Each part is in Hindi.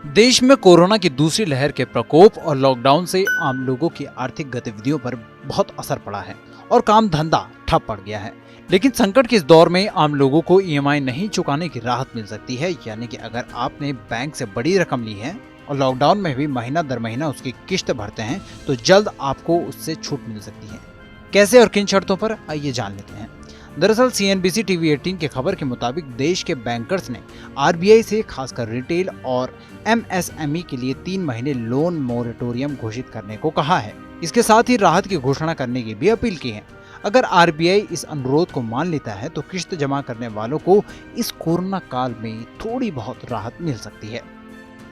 देश में कोरोना की दूसरी लहर के प्रकोप और लॉकडाउन से आम लोगों की आर्थिक गतिविधियों पर बहुत असर पड़ा है और काम धंधा ठप पड़ गया है। लेकिन संकट के इस दौर में आम लोगों को ईएमआई नहीं चुकाने की राहत मिल सकती है। यानी कि अगर आपने बैंक से बड़ी रकम ली है और लॉकडाउन में भी महीना दर महीना उसकी किस्त भरते हैं तो जल्द आपको उससे छूट मिल सकती है। कैसे और किन शर्तों पर, आइए जान लेते हैं। दरअसल CNBC TV 18 की खबर के मुताबिक देश के बैंकर्स ने RBI से खासकर रिटेल और MSME के लिए 3 महीने लोन मोरेटोरियम घोषित करने को कहा है। इसके साथ ही राहत की घोषणा करने की भी अपील की है। अगर RBI इस अनुरोध को मान लेता है तो किस्त जमा करने वालों को इस कोरोना काल में थोड़ी बहुत राहत मिल सकती है।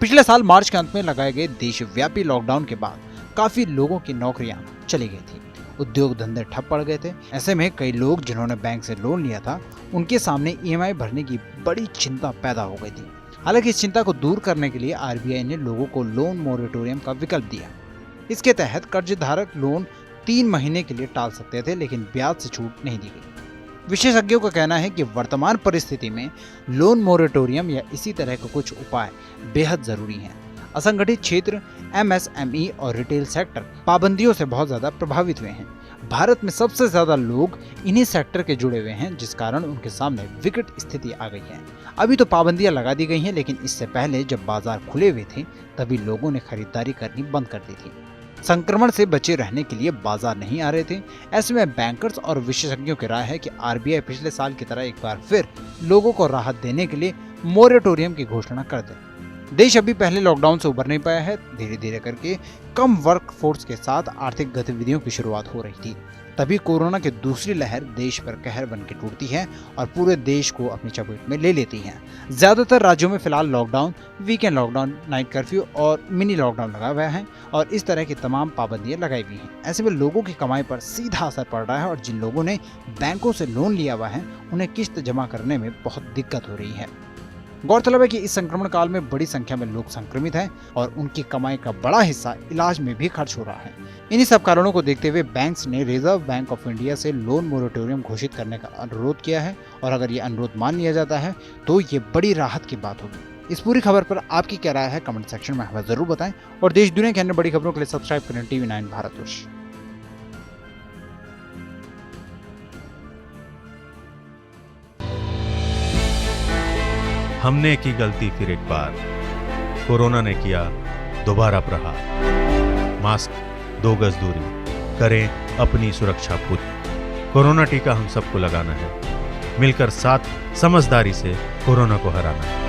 पिछले साल मार्च के अंत में लगाए गए देशव्यापी लॉकडाउन के बाद काफी लोगों की नौकरियां चली गई थी, उद्योग धंधे ठप पड़ गए थे। ऐसे में कई लोग जिन्होंने बैंक से लोन लिया था उनके सामने ईएमआई भरने की बड़ी चिंता पैदा हो गई थी। हालांकि इस चिंता को दूर करने के लिए RBI ने लोगों को लोन मोरेटोरियम का विकल्प दिया। इसके तहत कर्जधारक लोन 3 महीने के लिए टाल सकते थे, लेकिन ब्याज से छूट नहीं दी गई। विशेषज्ञों का कहना है कि वर्तमान परिस्थिति में लोन मोरेटोरियम या इसी तरह के कुछ उपाय बेहद जरूरी हैं। असंगठित क्षेत्र, MSME और रिटेल सेक्टर पाबंदियों से बहुत ज्यादा प्रभावित हुए हैं। भारत में सबसे ज्यादा लोग इन्हीं सेक्टर के जुड़े हुए हैं, जिस कारण उनके सामने विकट स्थिति आ गई है। अभी तो पाबंदियां लगा दी गई हैं, लेकिन इससे पहले जब बाजार खुले हुए थे तभी लोगों ने खरीदारी करनी बंद कर दी थी। संक्रमण से बचे रहने के लिए बाजार नहीं आ रहे थे। ऐसे में बैंकर्स और विशेषज्ञों की राय है कि RBI पिछले साल की तरह एक बार फिर लोगों को राहत देने के लिए मोरेटोरियम की घोषणा कर दे। देश अभी पहले लॉकडाउन से उभर नहीं पाया है। धीरे धीरे करके कम वर्क फोर्स के साथ आर्थिक गतिविधियों की शुरुआत हो रही थी। तभी कोरोना की दूसरी लहर देश पर कहर बन के टूटती है और पूरे देश को अपनी चपेट में ले लेती है। ज्यादातर राज्यों में फिलहाल lockdown, weekend lockdown, night curfew और मिनी लॉकडाउन लगा हुआ है और इस तरह की तमाम पाबंदियां लगाई हुई हैं। ऐसे में लोगों की कमाई पर सीधा असर पड़ रहा है और जिन लोगों ने बैंकों से लोन लिया हुआ है उन्हें किस्त जमा करने में बहुत दिक्कत हो रही है। गौरतलब है कि इस संक्रमण काल में बड़ी संख्या में लोग संक्रमित हैं और उनकी कमाई का बड़ा हिस्सा इलाज में भी खर्च हो रहा है। इन्हीं सब कारणों को देखते हुए बैंक्स ने रिजर्व बैंक ऑफ इंडिया से लोन मोरेटोरियम घोषित करने का अनुरोध किया है और अगर ये अनुरोध मान लिया जाता है तो ये बड़ी राहत की बात होगी। इस पूरी खबर पर आपकी क्या राय है, कमेंट सेक्शन में हमें जरूर बताएं और देश दुनिया की अन्य बड़ी खबरों के लिए सब्सक्राइब करें TV9 भारतवर्ष। हमने की गलती फिर एक बार, कोरोना ने किया दोबारा प्रहार। मास्क, 2 गज दूरी, करें अपनी सुरक्षा पूरी। कोरोना टीका हम सबको लगाना है, मिलकर साथ समझदारी से कोरोना को हराना है।